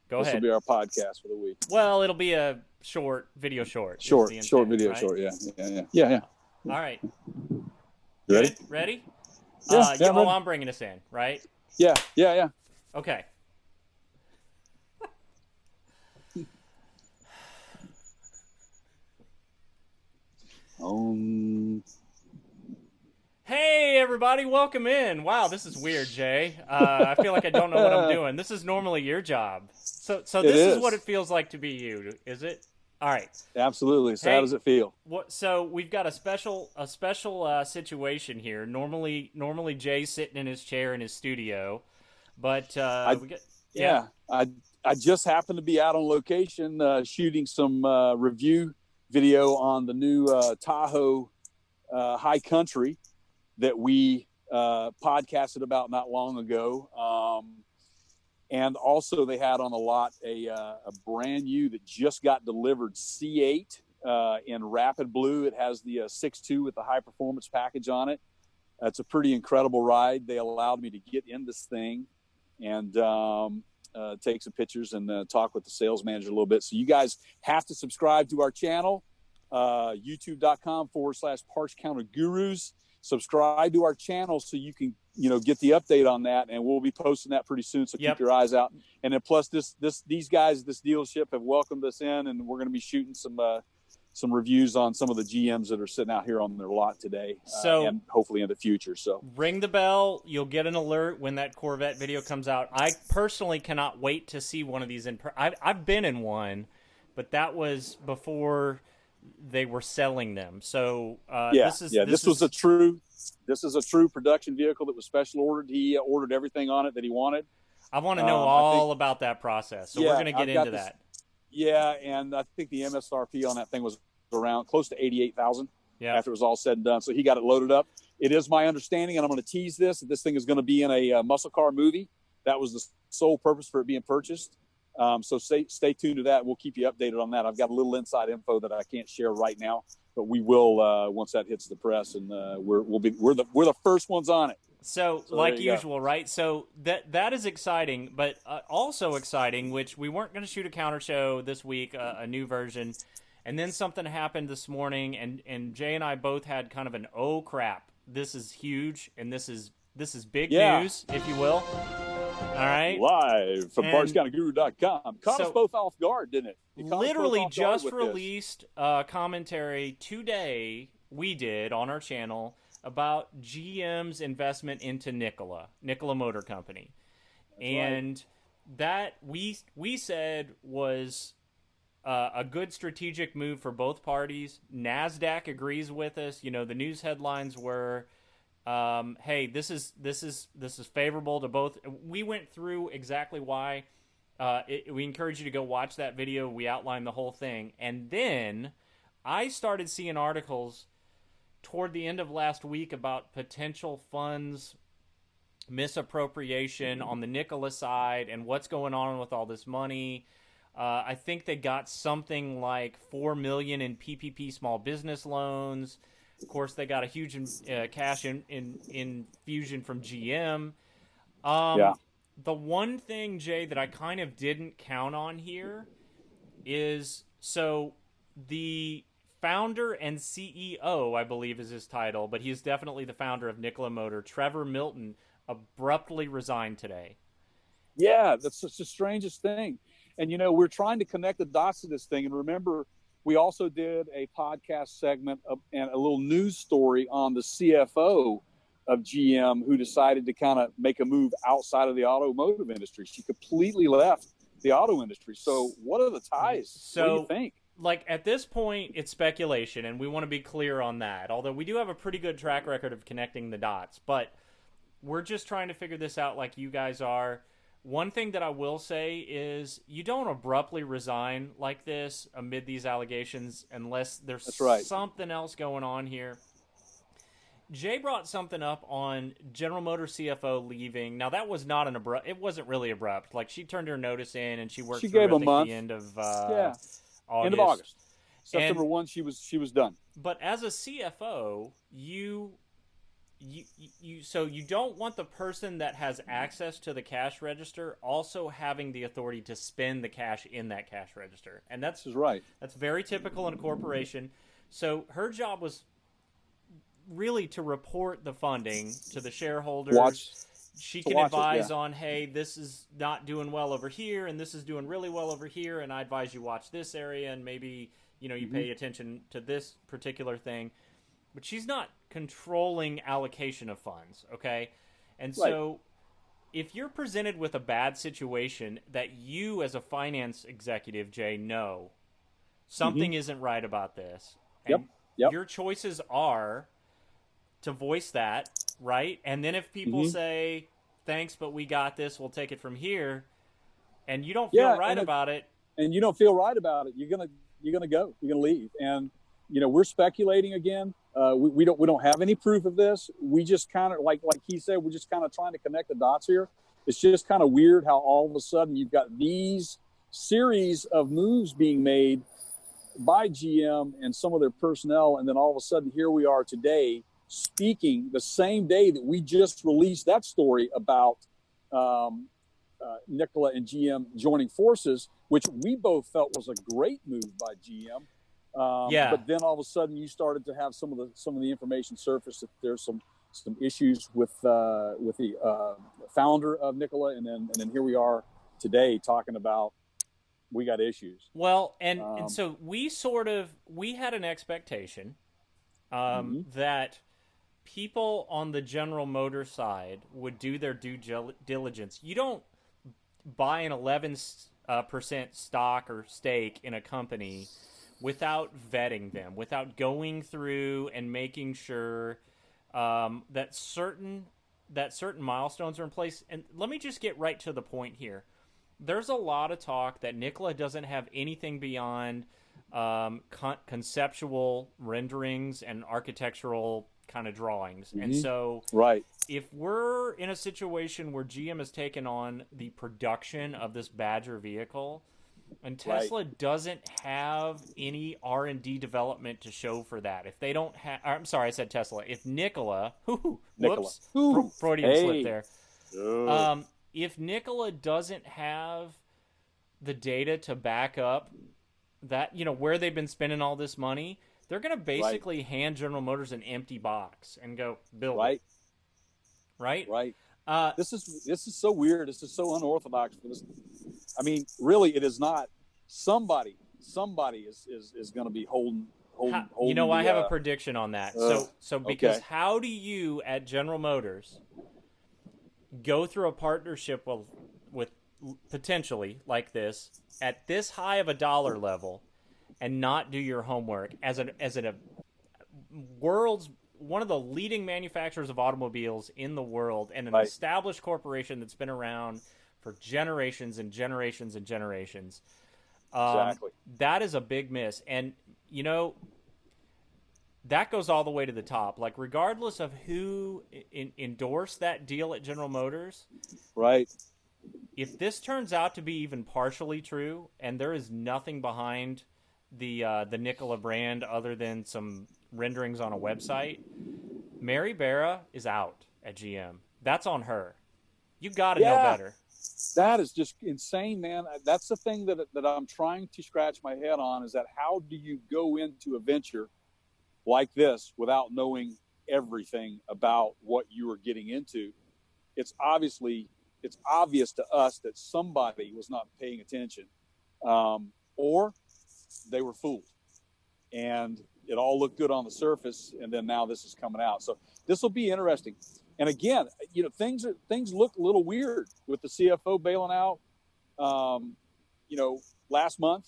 Go This will ahead. be our podcast for the week. Well, it'll be a short video short. Short video, right? short. Yeah, yeah, yeah, yeah, yeah. All right. You ready? Good? Ready? Yeah, yeah, I'm Oh, ready. I'm bringing us in, right? Yeah, yeah, yeah. Okay. Hey, everybody, welcome in. Wow, this is weird, Jay. I feel like I don't know what I'm doing. This is normally your job. So It this is what it is. feels like to be you, is it? All right. Absolutely. So how Hey, does it feel? so we've got a special situation here. Normally Jay's sitting in his chair in his studio, but I we get yeah. yeah. I just happened to be out on location shooting some review video on the new Tahoe High Country that we podcasted about not long ago. And also, they had on the lot a brand new that just got delivered C8 in rapid blue. It has the 6.2 with the high performance package on it. It's a pretty incredible ride. They allowed me to get in this thing and take some pictures and talk with the sales manager a little bit. So you guys have to subscribe to our channel, youtube.com/Parts Counter Gurus. Subscribe to our channel so you can get the update on that, and we'll be posting that pretty soon, so Yep. keep your eyes out. And then plus these guys, this dealership have welcomed us in, and we're going to be shooting some reviews on some of the GMs that are sitting out here on their lot today, So and hopefully in the future. So ring the bell. You'll get an alert when that Corvette video comes out. I personally cannot wait to see one of these I've been in one, but that was before they were selling them. So this is a true production vehicle that was special ordered. He ordered everything on it that he wanted. I want to know all about that process. So we're going to get into that. Yeah, and I think the MSRP on that thing was around close to 88,000. Yeah. After it was all said and done, so he got it loaded up. It is my understanding, and I'm going to tease this, that this thing is going to be in a muscle car movie. That was the sole purpose for it being purchased. So stay tuned to that. We'll keep you updated on that. I've got a little inside info that I can't share right now, but we will once that hits the press, and we're the first ones on it. So like usual, right? So that is exciting, but also exciting, which we weren't going to shoot a counter show this week, a new version, and then something happened this morning, and Jay and I both had kind of an oh crap, this is huge, and this is big news, if you will. All right, live from PartsCounterGuru.com. Caught us both off guard, didn't it? Literally just released commentary today. We did on our channel about GM's investment into Nikola Motor Company. And that we said was a good strategic move for both parties. NASDAQ agrees with us. The news headlines were, hey, this is favorable to both. We went through exactly why. We encourage you to go watch that video. We outlined the whole thing. And then I started seeing articles toward the end of last week about potential funds misappropriation on the Nikola side and what's going on with all this money. I think they got something like $4 million in PPP small business loans. Of course, they got a huge cash infusion from GM. The one thing, Jay, that I kind of didn't count on here is the founder and CEO, I believe is his title, but he's definitely the founder of Nikola Motor, Trevor Milton, abruptly resigned today. Yeah, that's just the strangest thing. And, we're trying to connect the dots to this thing. And remember, we also did a podcast segment and a little news story on the CFO of GM who decided to kind of make a move outside of the automotive industry. She completely left the auto industry. So what are the ties? So, what do you think? Like, at this point, it's speculation, and we want to be clear on that. Although we do have a pretty good track record of connecting the dots. But we're just trying to figure this out like you guys are. One thing that I will say is you don't abruptly resign like this amid these allegations unless there's something else going on here. Jay brought something up on General Motors CFO leaving. Now, that was not it wasn't really abrupt. Like, she turned her notice in and she worked through it at the end of August. End of August. September 1, she was done. But as a CFO, you so you don't want the person that has access to the cash register also having the authority to spend the cash in that cash register, and that's right. That's very typical in a corporation. So her job was really to report the funding to the shareholders. She can advise on, hey, this is not doing well over here, and this is doing really well over here, and I advise you watch this area, and maybe you pay attention to this particular thing. But she's not controlling allocation of funds, okay? And so if you're presented with a bad situation that you as a finance executive, Jay, know something isn't right about this, and your choices are to voice that, right? And then if people say, thanks, but we got this, we'll take it from here, and you don't feel right about it. And you don't feel right about it, you're gonna go. You're gonna leave. And we're speculating again. We don't have any proof of this. We just kind of like he said, we're just kind of trying to connect the dots here. It's just kind of weird how all of a sudden you've got these series of moves being made by GM and some of their personnel, and then all of a sudden here we are today speaking the same day that we just released that story about Nikola and GM joining forces, which we both felt was a great move by GM. But then all of a sudden you started to have some of the information surface that there's some issues with the founder of Nikola, and then here we are today talking about we got issues. Well, and so we had an expectation that people on the General Motors side would do their due diligence. You don't buy an 11% stock or stake in a company without vetting them, without going through and making sure that certain milestones are in place. And let me just get right to the point here. There's a lot of talk that Nikola doesn't have anything beyond conceptual renderings and architectural kind of drawings. And so if we're in a situation where GM has taken on the production of this Badger vehicle, and Tesla doesn't have any R&D development to show for that, if they don't have, I'm sorry, I said Tesla. If Nikola, whoops, Freudian slip there. If Nikola doesn't have the data to back up that, where they've been spending all this money, they're going to basically hand General Motors an empty box and go build it. Right. This is so weird. This is so unorthodox for this. I mean, really, it is not. Somebody is going to be holding. I have a prediction on that. So because how do you at General Motors go through a partnership with potentially like this at this high of a dollar level and not do your homework as a world's one of the leading manufacturers of automobiles in the world and an established corporation that's been around for generations and generations and generations. Exactly. That is a big miss. And, that goes all the way to the top. Like, regardless of who endorsed that deal at General Motors, if this turns out to be even partially true, and there is nothing behind the Nikola brand other than some renderings on a website, Mary Barra is out at GM. That's on her. You got to know better. That is just insane, man. That's the thing that I'm trying to scratch my head on, is that how do you go into a venture like this without knowing everything about what you are getting into? It's obvious to us that somebody was not paying attention, or they were fooled, and it all looked good on the surface, and then now this is coming out. So this will be interesting. And again, things look a little weird with the CFO bailing out, last month,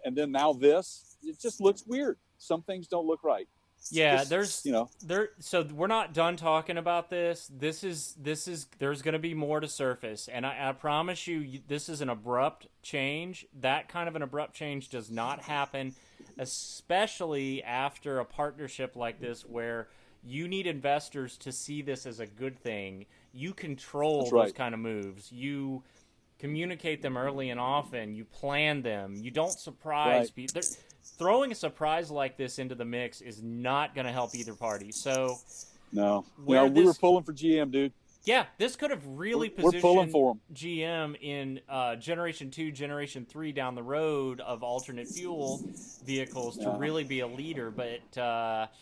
and then now this. It just looks weird. Some things don't look right. So we're not done talking about this. This is there's going to be more to surface, and I promise you, this is an abrupt change. That kind of an abrupt change does not happen, especially after a partnership like this where you need investors to see this as a good thing. You control those kind of moves. You communicate them early and often. You plan them. You don't surprise people. Throwing a surprise like this into the mix is not going to help either party. So No, where we were pulling for GM, dude. Yeah, this could have really we're pulling for them. GM in Generation 2, Generation 3 down the road of alternate fuel vehicles to really be a leader. But, So,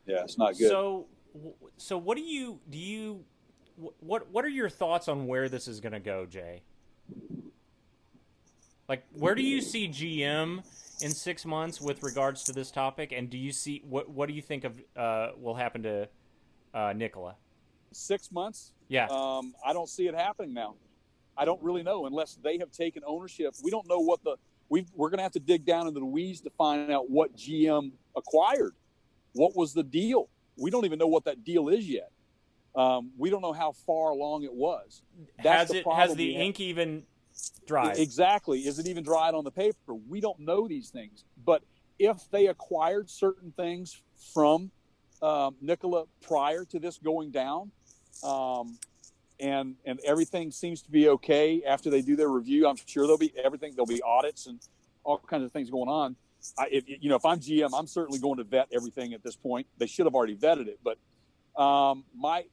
yeah, it's not good. So what what are your thoughts on where this is going to go, Jay? Like, where do you see GM in 6 months with regards to this topic? And do you see, what do you think of will happen to Nikola? 6 months? Yeah. I don't see it happening now. I don't really know unless they have taken ownership. We don't know what we're going to have to dig down into the weeds to find out what GM acquired. What was the deal? We don't even know what that deal is yet. We don't know how far along it was. Has the ink even dried? Exactly. Is it even dried on the paper? We don't know these things. But if they acquired certain things from Nikola prior to this going down, and everything seems to be okay after they do their review, I'm sure there'll be audits and all kinds of things going on. If I'm GM, I'm certainly going to vet everything at this point. They should have already vetted it. But my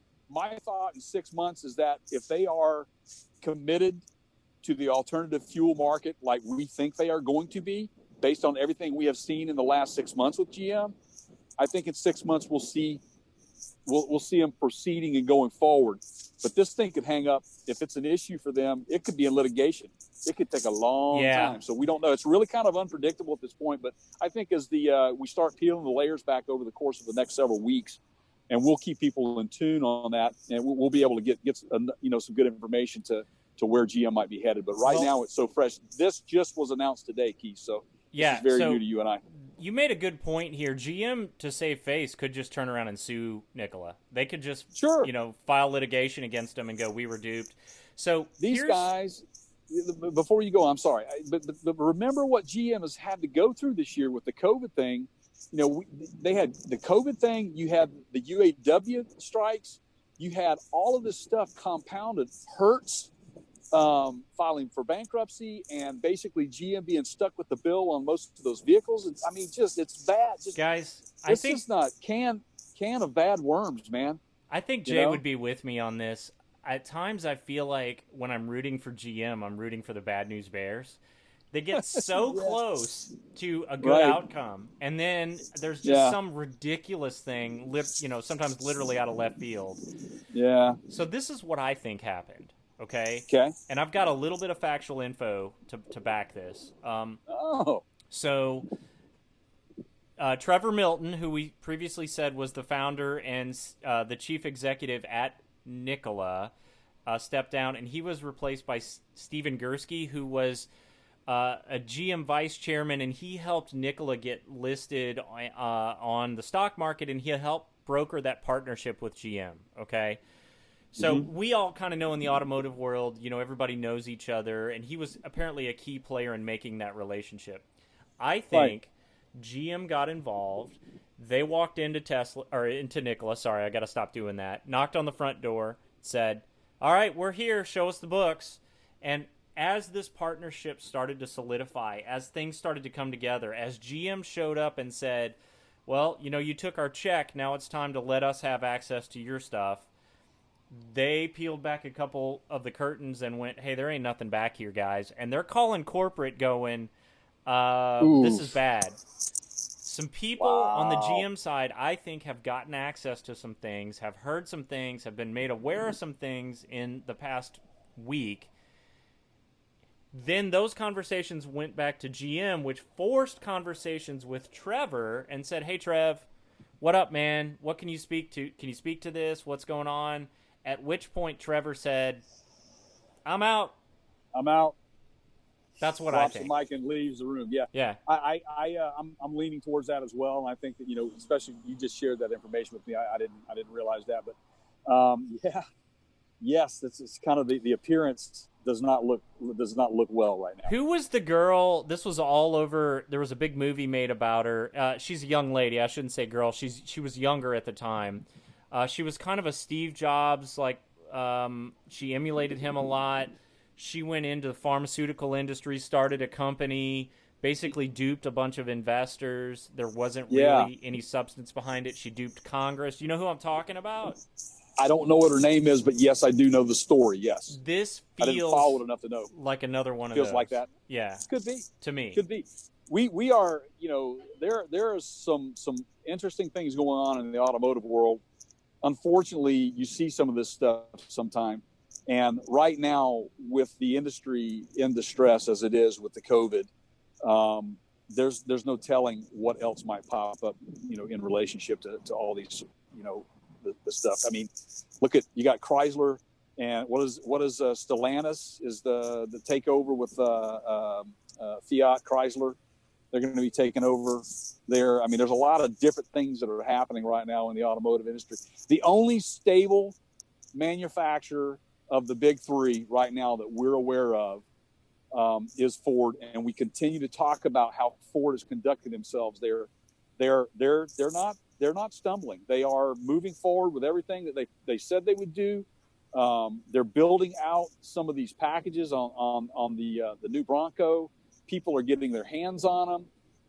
thought in 6 months is that if they are committed to the alternative fuel market like we think they are going to be, based on everything we have seen in the last 6 months with GM, I think in 6 months we'll see them proceeding and going forward. But this thing could hang up. If it's an issue for them, it could be in litigation. It could take a long time. So we don't know. It's really kind of unpredictable at this point. But I think as we start peeling the layers back over the course of the next several weeks, and we'll keep people in tune on that, and we'll be able to get some good information to where GM might be headed. But now it's so fresh. This just was announced today, Keith. So this is very new to you and I. You made a good point here. GM, to save face, could just turn around and sue Nikola. They could just, file litigation against them and go, "We were duped." So these guys, before you go, I'm sorry, but remember what GM has had to go through this year with the COVID thing. They had the COVID thing. You had the UAW strikes. You had all of this stuff compounded. Hertz filing for bankruptcy, and basically GM being stuck with the bill on most of those vehicles. And I mean, it's bad. Guys, I think it's not can of bad worms, man. I think Jay would be with me on this. At times, I feel like when I'm rooting for GM, I'm rooting for the Bad News Bears. They get so close to a good outcome, and then there's just some ridiculous thing, sometimes literally out of left field. Yeah. So this is what I think happened. Okay. And I've got a little bit of factual info to back this. So Trevor Milton, who we previously said was the founder and the chief executive at Nikola, stepped down, and he was replaced by Stephen Gursky, who was a GM vice chairman, and he helped Nikola get listed on the stock market, and he helped broker that partnership with GM. Okay. So we all kind of know in the automotive world, everybody knows each other, and he was apparently a key player in making that relationship. I think GM got involved. They walked into Nikola. Sorry, I got to stop doing that. Knocked on the front door, said, "All right, we're here. Show us the books." And as this partnership started to solidify, as things started to come together, as GM showed up and said, "Well, you took our check. Now it's time to let us have access to your stuff," they peeled back a couple of the curtains and went, "Hey, there ain't nothing back here, guys." And they're calling corporate going, "This is bad." Some people on the GM side, I think, have gotten access to some things, have heard some things, have been made aware of some things in the past week. Then those conversations went back to GM, which forced conversations with Trevor and said, "Hey, Trev, what up, man? What can you speak to? Can you speak to this? What's going on?" At which point Trevor said, "I'm out." That's what I think. Drops the mic and leaves the room. Yeah. I'm leaning towards that as well, and I think that especially you just shared that information with me. I didn't realize that, but yes, it's kind of the appearance does not look well right now. Who was the girl? This was all over. There was a big movie made about her. She's a young lady. I shouldn't say girl. She was younger at the time. She was kind of a Steve Jobs, she emulated him a lot. She went into the pharmaceutical industry, started a company, basically duped a bunch of investors. There wasn't really any substance behind it. She duped Congress. You know who I'm talking about? I don't know what her name is, but yes, I do know the story. Yes. This I didn't feels follow it enough to know. like another one of Feels those. like that. Yeah. Could be. To me. Could be. We are, you know, there are some interesting things going on in the automotive world. Unfortunately, you see some of this stuff sometime. And right now, with the industry in distress as it is with the COVID, there's no telling what else might pop up, you know, in relationship to all these, you know, the stuff. I mean, look at, you got Chrysler, and what is Stellantis is the takeover with Fiat Chrysler. They're going to be taking over there. I mean, there's a lot of different things that are happening right now in the automotive industry. The only stable manufacturer of the big three right now that we're aware of is Ford, and we continue to talk about how Ford is conducting themselves. They're not stumbling. They are moving forward with everything that they said they would do. They're building out some of these packages on the new Bronco. People are getting their hands on them.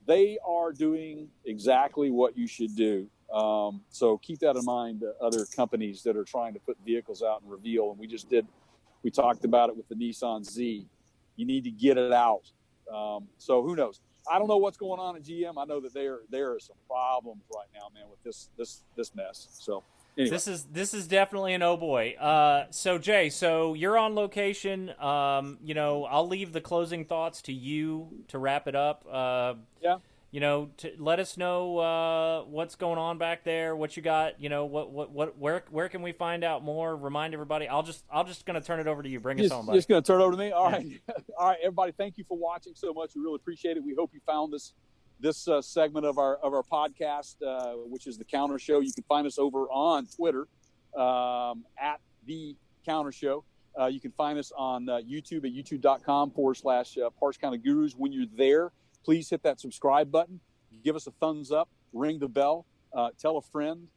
They are doing exactly what you should do. So keep that in mind. Other companies that are trying to put vehicles out and reveal, and we talked about it with the Nissan Z. You need to get it out. So who knows? I don't know what's going on at GM. I know that there are some problems right now, man, with this mess. So anyway. This is definitely an oh boy. So Jay, so you're on location. You know, I'll leave the closing thoughts to you to wrap it up. Yeah. You know, to let us know what's going on back there, what you got. You know, where can we find out more? Remind everybody. I'll just gonna turn it over to you. Bring us home, buddy. Just gonna turn it over to me. All right, all right, everybody. Thank you for watching so much. We really appreciate it. We hope you found this segment of our podcast, which is the Counter Show. You can find us over on Twitter at the Counter Show. You can find us on YouTube at youtube.com/Parts Counter Gurus. When you're there, please hit that subscribe button. Give us a thumbs up. Ring the bell. Tell a friend.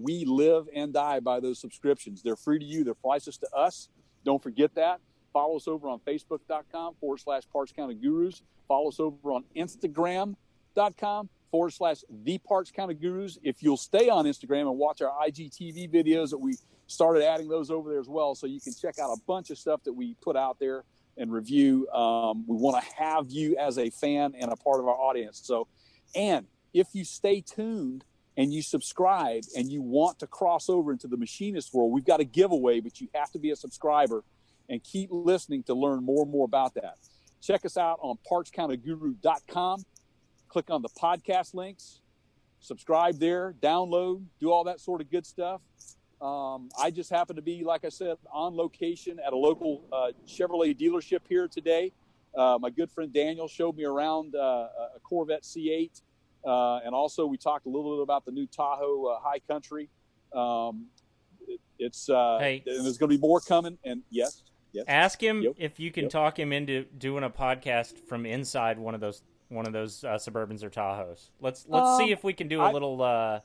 We live and die by those subscriptions. They're free to you. They're priceless to us. Don't forget that. Follow us over on Facebook.com/Parts Counter Gurus. Follow us over on Instagram.com/The Parts Counter Gurus. If you'll stay on Instagram and watch our IGTV videos, that we started adding those over there as well, so you can check out a bunch of stuff that we put out there and review. We want to have you as a fan and a part of our audience. So, and if you stay tuned and you subscribe and you want to cross over into the machinist world, we've got a giveaway, but you have to be a subscriber and keep listening to learn more and more about that. Check us out on partscounterguru.com. Click on the podcast links, subscribe there, download, do all that sort of good stuff. I just happen to be, like I said, on location at a local Chevrolet dealership here today. My good friend Daniel showed me around a Corvette C8. And also we talked a little bit about the new Tahoe High Country. It's and there's going to be more coming. And yes. Ask him if you can talk him into doing a podcast from inside one of those Suburbans or Tahoes. Let's see if we can do a little live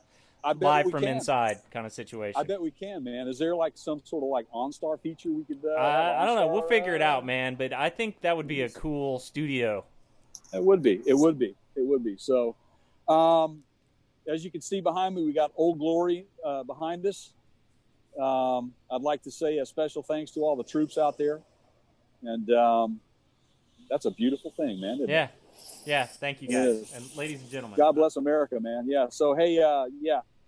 from inside kind of situation. I bet we can, man. Is there like some sort of like OnStar feature we could? I don't know. We'll figure it out, man. But I think that would be a cool studio. It would be. So, as you can see behind me, we got Old Glory behind us. I'd like to say a special thanks to all the troops out there, and that's a beautiful thing, man. Isn't it? Yeah. Thank you, guys, and ladies and gentlemen. God bless America, man. Yeah. So hey,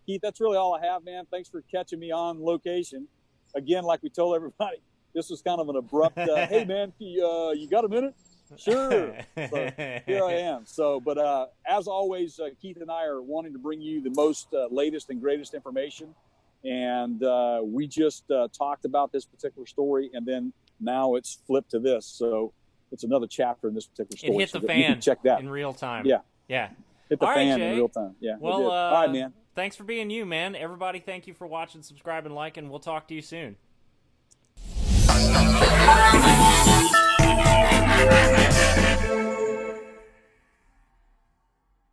Keith, that's really all I have, man. Thanks for catching me on location. Again, like we told everybody, this was kind of an abrupt. Hey, man, you got a minute? Sure. So here I am. So, but as always, Keith and I are wanting to bring you the most latest and greatest information. And we just talked about this particular story, and then now it's flipped to this. So it's another chapter in this particular story. It hit the fan. Check that in real time. Yeah. Hit the all fan right, in real time. Yeah. Well, all right, man. Thanks for being you, man. Everybody, thank you for watching, subscribing, liking. We'll talk to you soon.